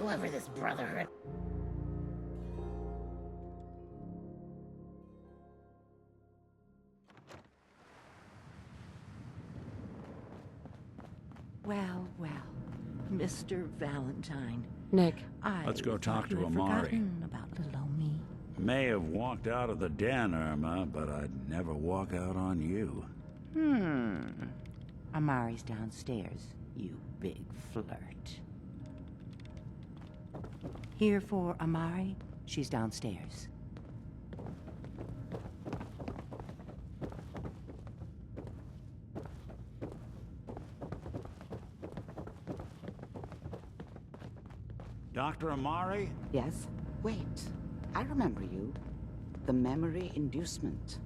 whoever this Brotherhood... Well, Mr. Valentine. Nick. Let's go talk to you had Amari. forgotten about little old me. May have walked out of the den, Irma, but I'd never walk out on you. Amari's downstairs, you big flirt. Here for Amari, she's downstairs. Dr. Amari? Yes? Wait, I remember you. The memory inducement.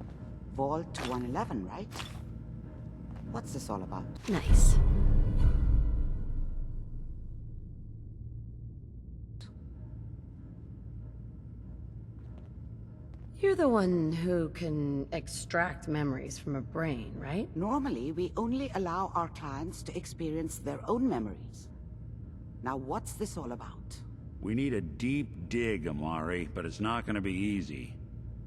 Vault 111, right? What's this all about? Nice. You're the one who can extract memories from a brain, right? Normally, we only allow our clients to experience their own memories. Now, what's this all about? We need a deep dig, Amari, but it's not gonna be easy.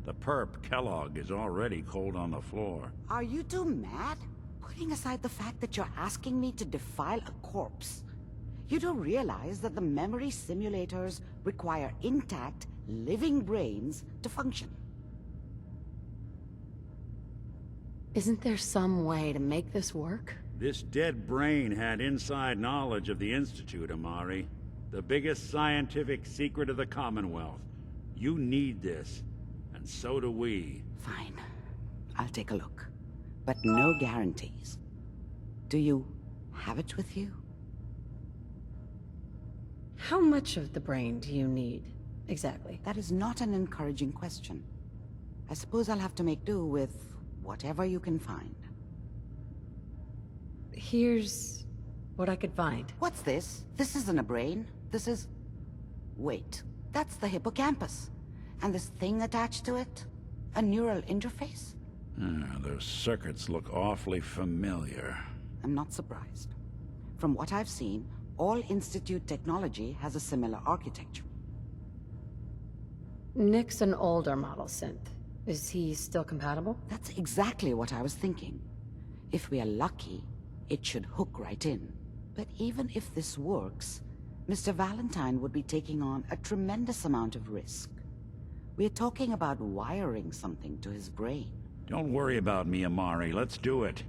The perp, Kellogg, is already cold on the floor. Are you two mad? Putting aside the fact that you're asking me to defile a corpse, you do realize that the memory simulators require intact, living brains to function. Isn't there some way to make this work? This dead brain had inside knowledge of the Institute, Amari. The biggest scientific secret of the Commonwealth. You need this, and so do we. Fine. I'll take a look. But no guarantees. Do you have it with you? How much of the brain do you need, exactly? That is not an encouraging question. I suppose I'll have to make do with whatever you can find. Here's what I could find. What's this? This isn't a brain. This is... Wait, that's the hippocampus. And this thing attached to it? A neural interface? Those circuits look awfully familiar. I'm not surprised. From what I've seen, all Institute technology has a similar architecture. Nick's an older model synth. Is he still compatible? That's exactly what I was thinking. If we are lucky, it should hook right in. But even if this works, Mr. Valentine would be taking on a tremendous amount of risk. We're talking about wiring something to his brain. Don't worry about me, Amari. Let's do it.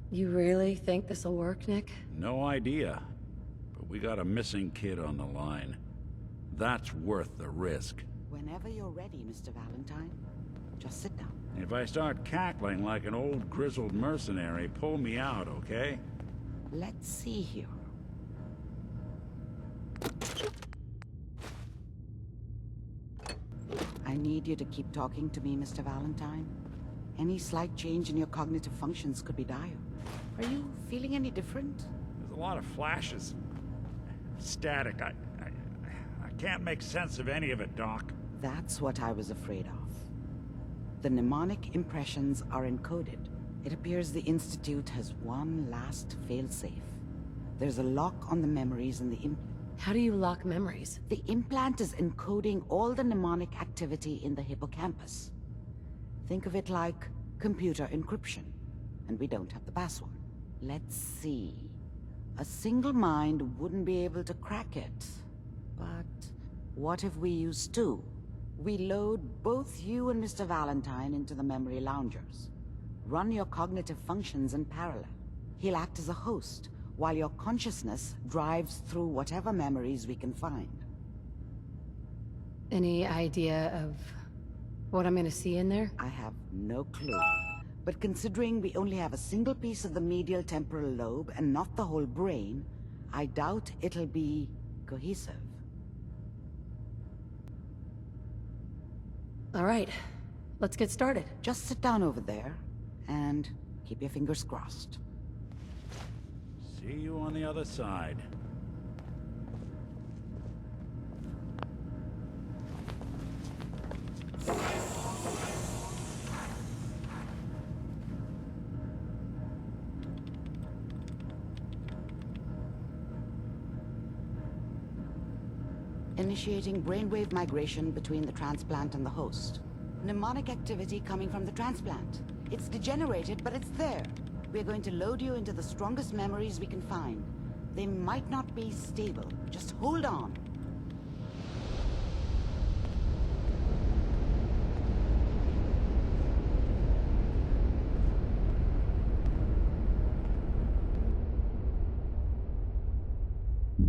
You really think this'll work, Nick? No idea. But we got a missing kid on the line. That's worth the risk. Whenever you're ready, Mr. Valentine, just sit down. If I start cackling like an old grizzled mercenary, pull me out, okay? Let's see here. I need you to keep talking to me, Mr. Valentine. Any slight change in your cognitive functions could be dire. Are you feeling any different? There's a lot of flashes. Static. I can't make sense of any of it, Doc. That's what I was afraid of. The mnemonic impressions are encoded. It appears the Institute has one last failsafe. There's a lock on the memories in the implant. How do you lock memories? The implant is encoding all the mnemonic activity in the hippocampus. Think of it like computer encryption, and we don't have the password. Let's see. A single mind wouldn't be able to crack it. But what if we use two? We load both you and Mr. Valentine into the memory loungers. Run your cognitive functions in parallel. He'll act as a host, while your consciousness drives through whatever memories we can find. Any idea of what I'm gonna see in there? I have no clue. But considering we only have a single piece of the medial temporal lobe and not the whole brain, I doubt it'll be cohesive. All right, let's get started. Just sit down over there and keep your fingers crossed. See you on the other side. initiating brainwave migration between the transplant and the host. Mnemonic activity coming from the transplant. It's degenerated, but it's there. We're going to load you into the strongest memories we can find. They might not be stable. Just hold on.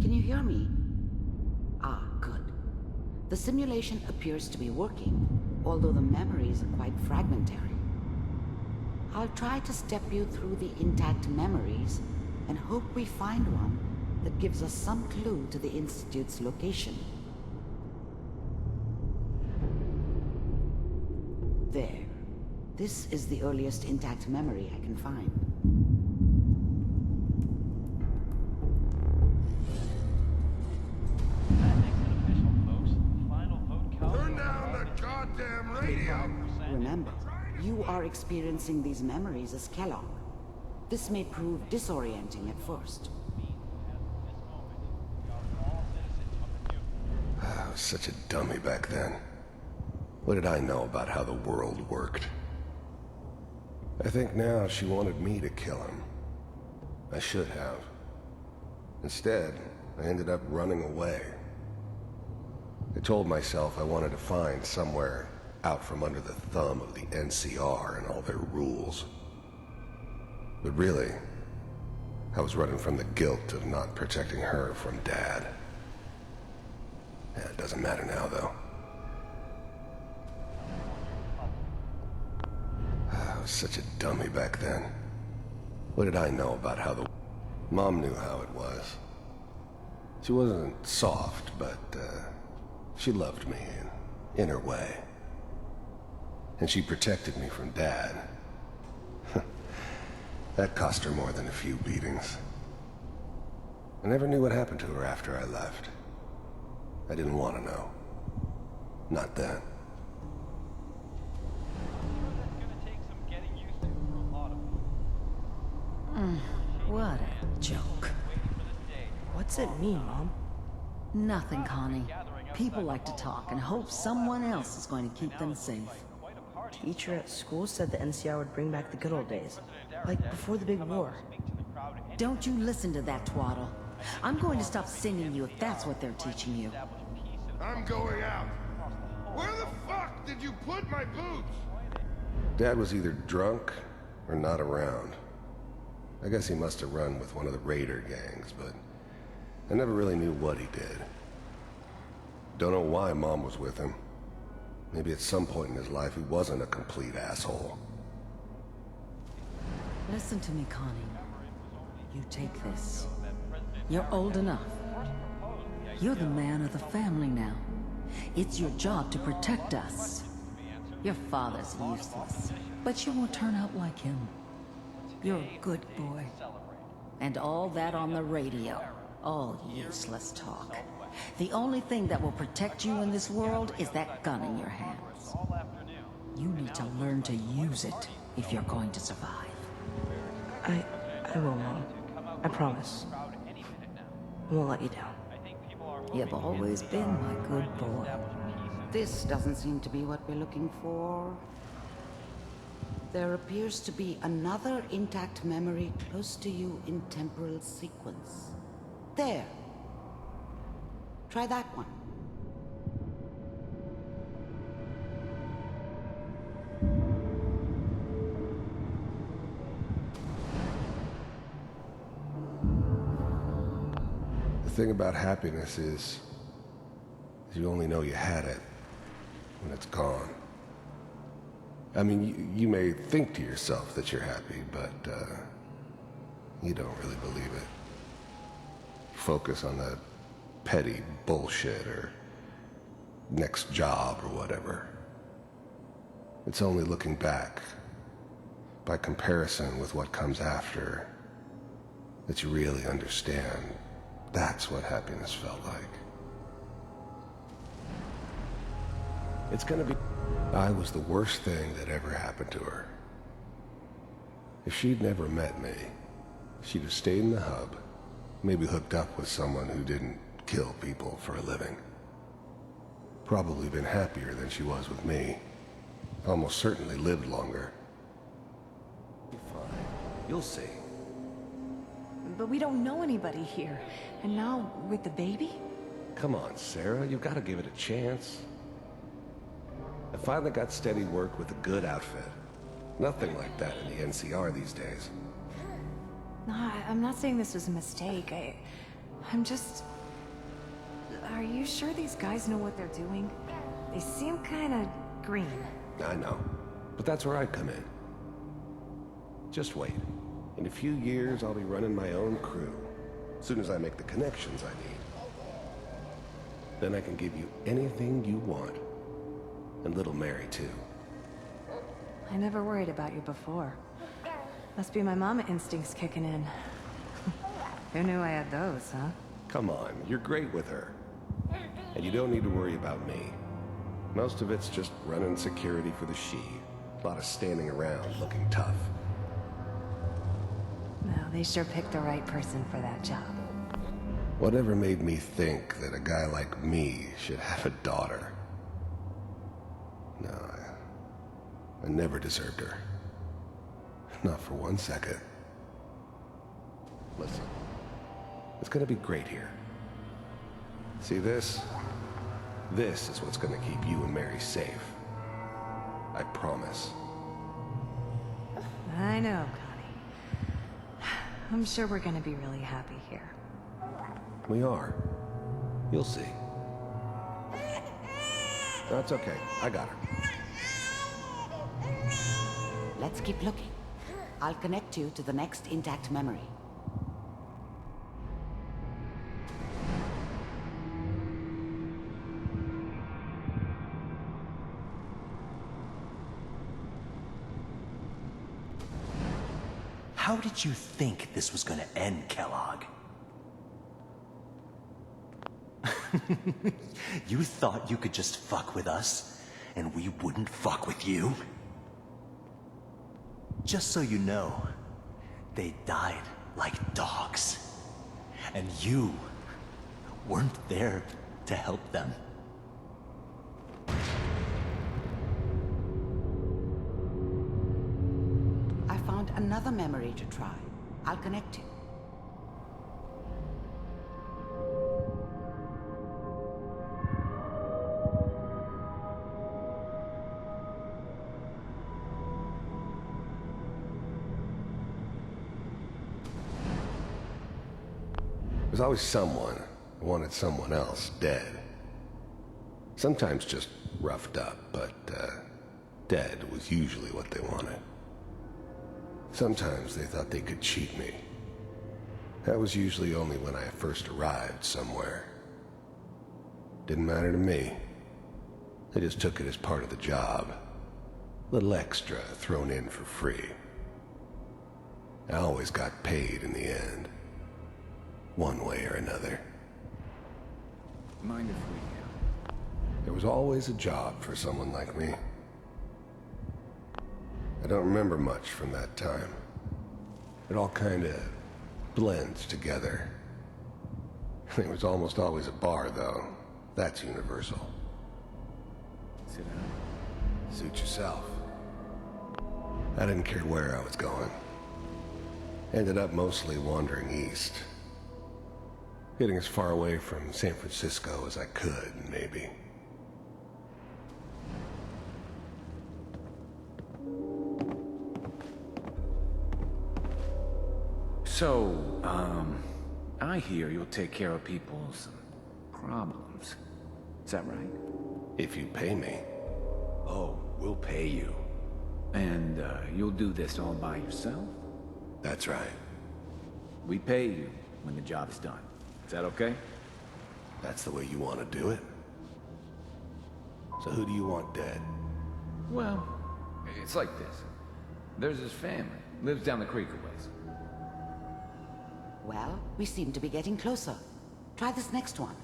Can you hear me? Ah, good. The simulation appears to be working, although the memories are quite fragmentary. I'll try to step you through the intact memories and hope we find one that gives us some clue to the Institute's location. There. This is the earliest intact memory I can find. Turn down the goddamn radio! Remember, you are experiencing these memories as Kellogg. This may prove disorienting at first. I was such a dummy back then. What did I know about how the world worked? I think now she wanted me to kill him. I should have. Instead, I ended up running away. I told myself I wanted to find somewhere out from under the thumb of the NCR and all their rules. But really, I was running from the guilt of not protecting her from Dad. Yeah, it doesn't matter now, though. I was such a dummy back then. What did I know about how the... Mom knew how it was. She wasn't soft, but, she loved me in her way. And she protected me from Dad. That cost her more than a few beatings. I never knew what happened to her after I left. I didn't want to know. Not then. What a joke. What's it mean, Mom? Nothing, Connie. People like to talk and hope someone else is going to keep them safe. Teacher at school said the NCR would bring back the good old days. Like before the big war. Don't you listen to that twaddle. I'm going to stop singing you if that's what they're teaching you. I'm going out. Where the fuck did you put my boots? Dad was either drunk or not around. I guess he must have run with one of the raider gangs, but I never really knew what he did. Don't know why Mom was with him. Maybe at some point in his life he wasn't a complete asshole. Listen to me, Connie. You take this. You're old enough. You're the man of the family now. It's your job to protect us. Your father's useless, but you won't turn out like him. You're a good boy. And all that on the radio. All useless talk. The only thing that will protect you in this world is that gun in your hands. You need to learn to use it if you're going to survive. I will, Mom. I promise. I won't let you down. You've always been my good boy. This doesn't seem to be what we're looking for. There appears to be another intact memory close to you in temporal sequence. There. Try that one. The thing about happiness is you only know you had it when it's gone. I mean, you may think to yourself that you're happy, but you don't really believe it. Focus on that petty bullshit or next job or whatever. It's only looking back, by comparison with what comes after, that you really understand. That's what happiness felt like. It's gonna be... I was the worst thing that ever happened to her. If she'd never met me, she'd have stayed in the hub, maybe hooked up with someone who didn't kill people for a living. Probably been happier than she was with me. Almost certainly lived longer. Be fine. You'll see. But we don't know anybody here. And now, with the baby? Come on, Sarah. You've got to give it a chance. I finally got steady work with a good outfit. Nothing like that in the NCR these days. No, I'm not saying this was a mistake. I'm just... Are you sure these guys know what they're doing? They seem kinda green. I know. But that's where I come in. Just wait. In a few years, I'll be running my own crew. As soon as I make the connections I need. Then I can give you anything you want. And little Mary, too. I never worried about you before. Must be my mama instincts kicking in. Who knew I had those, huh? Come on, you're great with her. And you don't need to worry about me. Most of it's just running security for the she. A lot of standing around looking tough. Well, they sure picked the right person for that job. Whatever made me think that a guy like me should have a daughter? No, I never deserved her. Not for 1 second. Listen, it's gonna be great here. See this? This is what's gonna keep you and Mary safe. I promise. I know, Connie. I'm sure we're gonna be really happy here. We are. You'll see. That's okay. I got her. Let's keep looking. I'll connect you to the next intact memory. How did you think this was gonna end, Kellogg? You thought you could just fuck with us, and we wouldn't fuck with you? Just so you know, they died like dogs. And you weren't there to help them. I found another memory to try. I'll connect you. There's always someone who wanted someone else dead. Sometimes just roughed up, but dead was usually what they wanted. Sometimes they thought they could cheat me. That was usually only when I first arrived somewhere. Didn't matter to me. They just took it as part of the job. Little extra thrown in for free. I always got paid in the end. One way or another. Mind if we... There was always a job for someone like me. I don't remember much from that time. It all kinda blends together. There was almost always a bar, though. That's universal. Sit down. Suit yourself. I didn't care where I was going. Ended up mostly wandering east. Getting as far away from San Francisco as I could, maybe. So, I hear you'll take care of people's problems. Is that right? If you pay me. Oh, we'll pay you. And, you'll do this all by yourself? That's right. We pay you when the job's done. Is that okay? That's the way you want to do it. So who do you want dead? Well, it's like this. There's his family. Lives down the creek a ways. Well, we seem to be getting closer. Try this next one.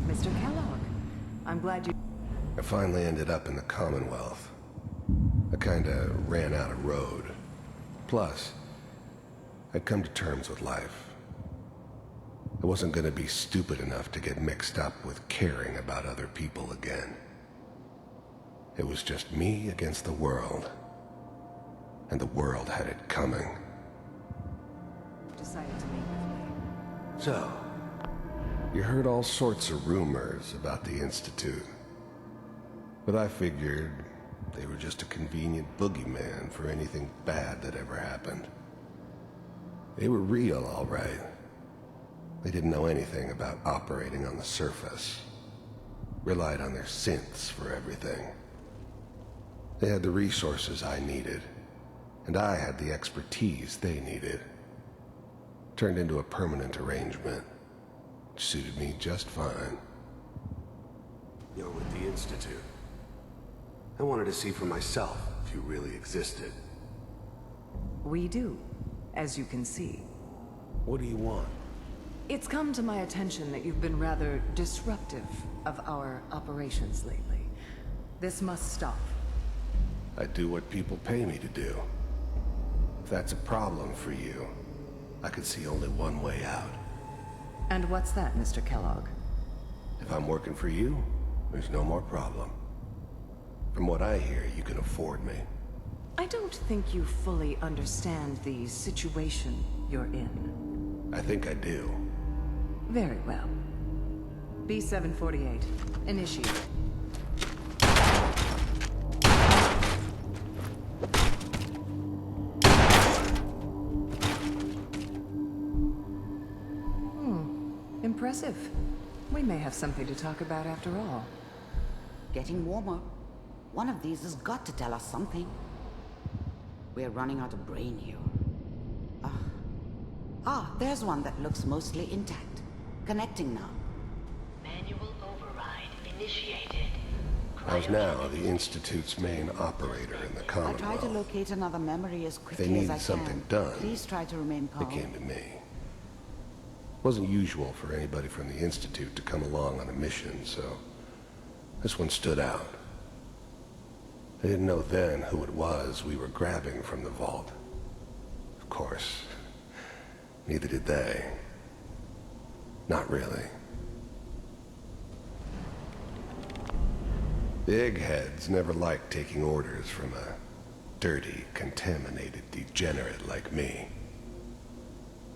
Mr. Kellogg, I'm glad you... I finally ended up in the Commonwealth. I kinda ran out of road. Plus, I'd come to terms with life. I wasn't gonna be stupid enough to get mixed up with caring about other people again. It was just me against the world. And the world had it coming. decided to meet with me. So, you heard all sorts of rumors about the Institute. But I figured they were just a convenient boogeyman for anything bad that ever happened. They were real, all right. They didn't know anything about operating on the surface. Relied on their synths for everything. They had the resources I needed, and I had the expertise they needed. Turned into a permanent arrangement, which suited me just fine. You're with the Institute. I wanted to see for myself if you really existed. We do, as you can see. What do you want? It's come to my attention that you've been rather disruptive of our operations lately. This must stop. I do what people pay me to do. If that's a problem for you, I could see only one way out. And what's that, Mr. Kellogg? If I'm working for you, there's no more problem. From what I hear, you can afford me. I don't think you fully understand the situation you're in. I think I do. Very well. B-748, initiate. Impressive. We may have something to talk about after all. Getting warmer. One of these has got to tell us something. We're running out of brain here. There's one that looks mostly intact. Connecting now. Manual override initiated. How's now the Institute's main operator in the I Commonwealth? try to locate another memory as They quickly as needed I can. something done. Please try to remain They calm. came to me. It wasn't usual for anybody from the Institute to come along on a mission, so this one stood out. I didn't know then who it was we were grabbing from the vault. Of course, neither did they. Not really. The eggheads never liked taking orders from a dirty, contaminated degenerate like me.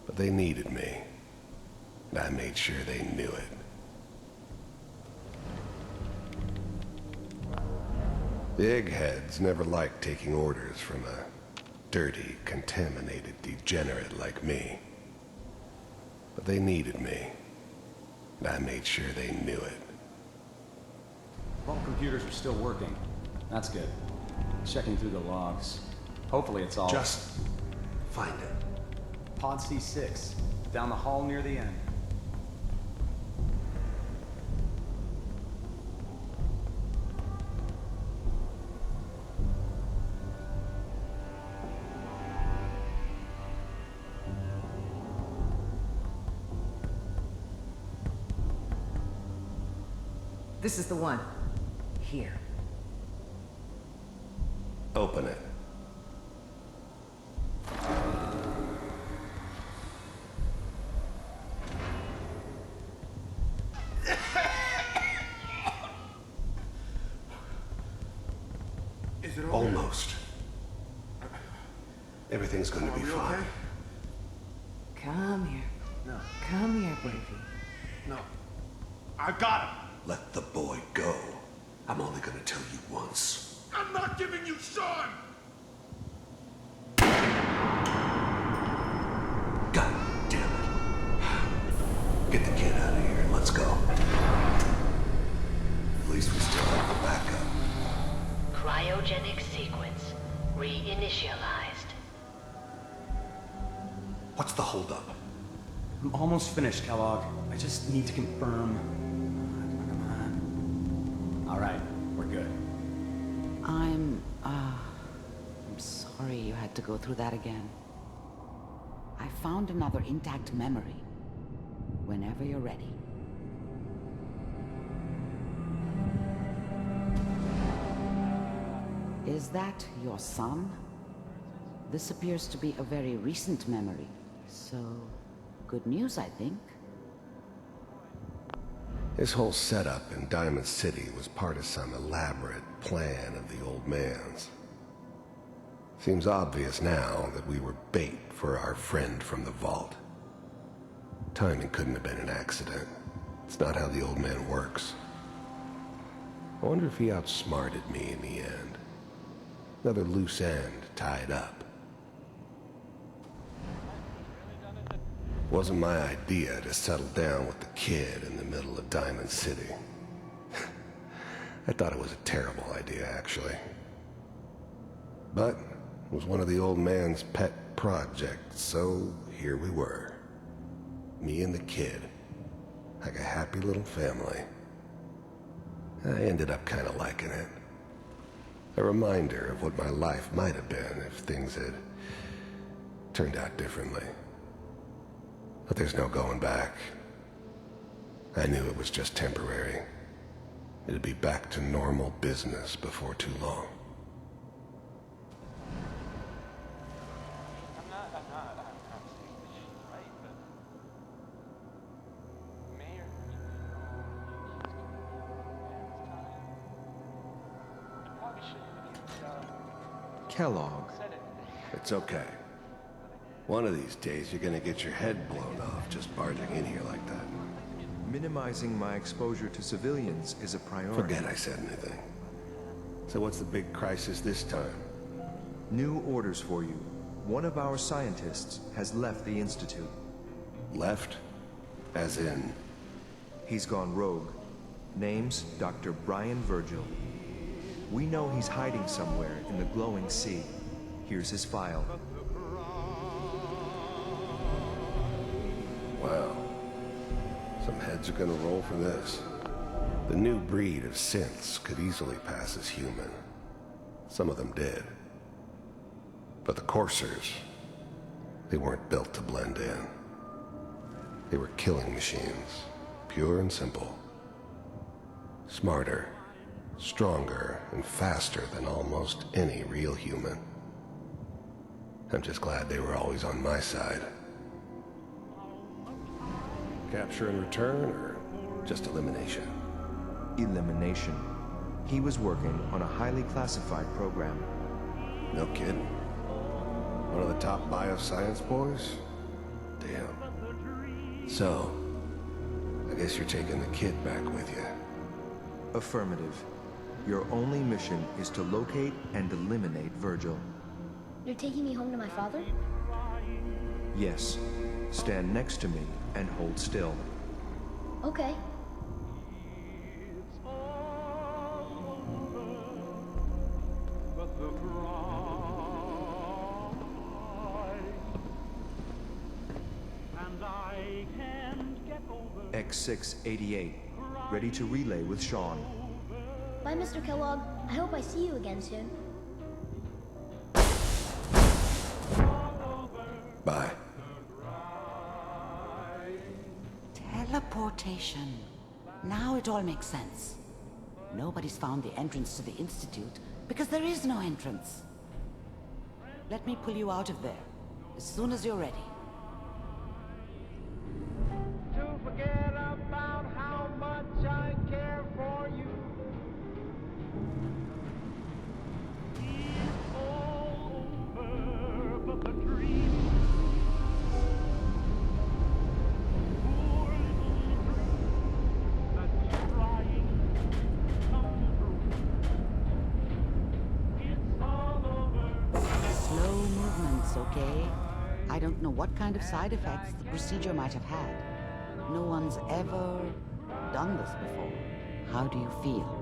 But they needed me, and I made sure they knew it. The eggheads never liked taking orders from a dirty, contaminated degenerate like me. But they needed me, and I made sure they knew it. Vault computers are still working. That's good. Checking through the logs. Hopefully it's all... Just find it. Pod C6, down the hall near the end. This is the one. Here. Open it. Is it okay? Almost. Everything's gonna be fine. Okay? Come here. No. Come here, baby. No. I got him. Let the boy go. I'm only gonna tell you once. I'm not giving you Sean! God damn it. Get the kid out of here and let's go. At least we still have the backup. Cryogenic sequence reinitialized. What's the holdup? I'm almost finished, Kellogg. I just need to confirm. Come on. All right, we're good. I'm sorry you had to go through that again. I found another intact memory. Whenever you're ready. Is that your son? This appears to be a very recent memory, so good news, I think. This whole setup in Diamond City was part of some elaborate plan of the old man's. Seems obvious now that we were bait for our friend from the vault. Timing couldn't have been an accident. It's not how the old man works. I wonder if he outsmarted me in the end. Another loose end tied up. Wasn't my idea to settle down with the kid in the middle of Diamond City. I thought it was a terrible idea, actually. But it was one of the old man's pet projects, so here we were. Me and the kid, like a happy little family. I ended up kind of liking it. A reminder of what my life might have been if things had turned out differently. But there's no going back. I knew it was just temporary. It'd be back to normal business before too long. Kellogg. It's okay. One of these days, you're gonna get your head blown off just barging in here like that. Minimizing my exposure to civilians is a priority. Forget I said anything. So what's the big crisis this time? New orders for you. One of our scientists has left the Institute. Left? As in? He's gone rogue. Name's Dr. Brian Virgil. We know he's hiding somewhere in the glowing sea. Here's his file. Wow. Some heads are gonna roll for this. The new breed of synths could easily pass as human. Some of them did. But the coursers, they weren't built to blend in. They were killing machines, pure and simple. Smarter, stronger, and faster than almost any real human. I'm just glad they were always on my side. Capture and return, or just elimination? Elimination. He was working on a highly classified program. No kidding. One of the top bioscience boys? Damn. So, I guess you're taking the kid back with you. Affirmative. Your only mission is to locate and eliminate Virgil. You're taking me home to my father? Yes. Stand next to me and hold still. Okay. X688, ready to relay with Sean. Bye, Mr. Kellogg. I hope I see you again soon. Bye. Teleportation. Now it all makes sense. Nobody's found the entrance to the Institute because there is no entrance. Let me pull you out of there as soon as you're ready. To forget about how much I care for you. It's all over, but the dream. Poor little dream that's trying to come true. It's all over. Slow movements, okay? I don't know what kind of side effects the procedure might have had. No one's ever done this before. How do you feel?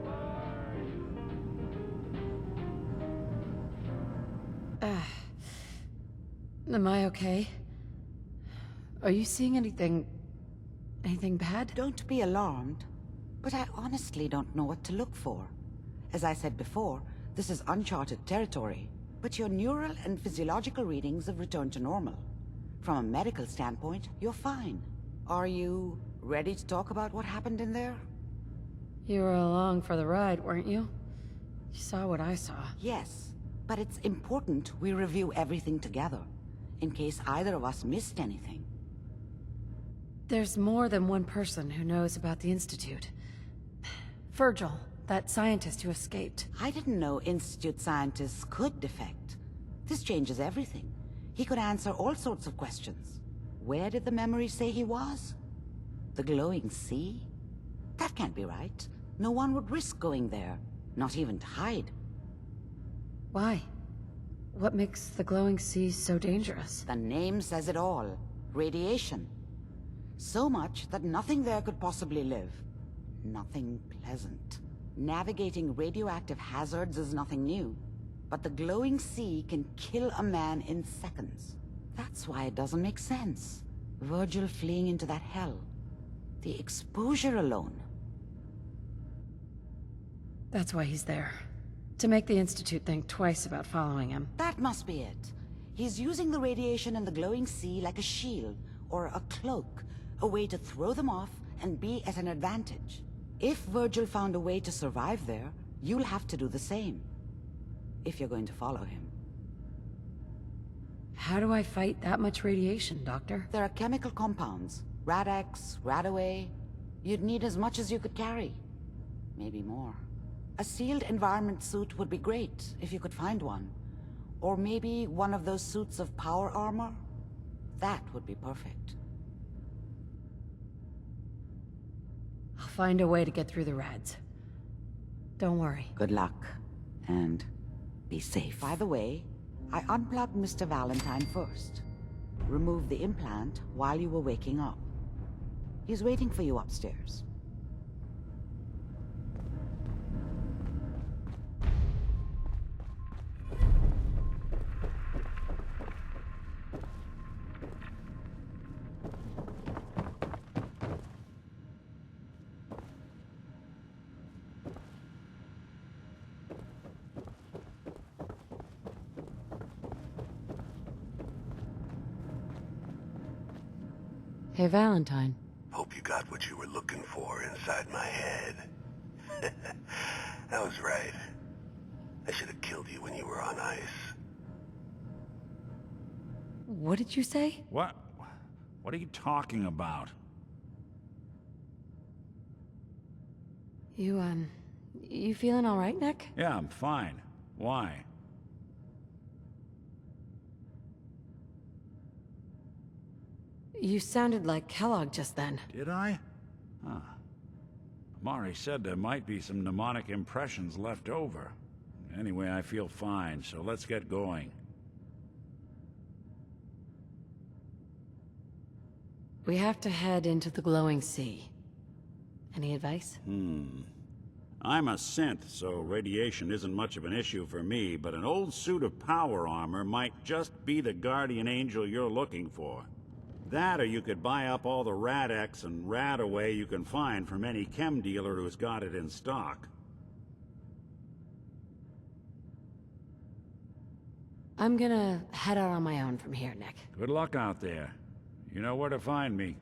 Am I okay? Are you seeing anything bad? Don't be alarmed, but I honestly don't know what to look for. As I said before, this is uncharted territory, but your neural and physiological readings have returned to normal. From a medical standpoint, you're fine. Are you ready to talk about what happened in there? You were along for the ride, weren't you? You saw what I saw. Yes, but it's important we review everything together, in case either of us missed anything. There's more than one person who knows about the Institute. Virgil, that scientist who escaped. I didn't know Institute scientists could defect. This changes everything. He could answer all sorts of questions. Where did the memory say he was? The glowing sea? That can't be right. No one would risk going there, not even to hide. Why? What makes the glowing sea so dangerous? The name says it all. Radiation. So much that nothing there could possibly live. Nothing pleasant. Navigating radioactive hazards is nothing new. But the glowing sea can kill a man in seconds. That's why it doesn't make sense. Virgil fleeing into that hell. The exposure alone. That's why he's there. To make the Institute think twice about following him. That must be it. He's using the radiation in the glowing sea like a shield, or a cloak, a way to throw them off and be at an advantage. If Virgil found a way to survive there, you'll have to do the same. If you're going to follow him. How do I fight that much radiation, Doctor? There are chemical compounds. Rad-X, Radaway. You'd need as much as you could carry. Maybe more. A sealed environment suit would be great, if you could find one. Or maybe one of those suits of power armor? That would be perfect. I'll find a way to get through the rads. Don't worry. Good luck. And be safe. By the way, I unplugged Mr. Valentine first. Removed the implant while you were waking up. He's waiting for you upstairs. Hey, Valentine. Hope you got what you were looking for inside my head. That was right. I should have killed you when you were on ice. What did you say? What? What are you talking about? You feeling all right, Nick? Yeah, I'm fine. Why? You sounded like Kellogg just then. Did I? Huh. Amari said there might be some mnemonic impressions left over. Anyway, I feel fine, so let's get going. We have to head into the glowing sea. Any advice? I'm a synth, so radiation isn't much of an issue for me, but an old suit of power armor might just be the guardian angel you're looking for. That, or you could buy up all the Rad-X and Radaway you can find from any chem dealer who's got it in stock. I'm gonna head out on my own from here, Nick. Good luck out there. You know where to find me.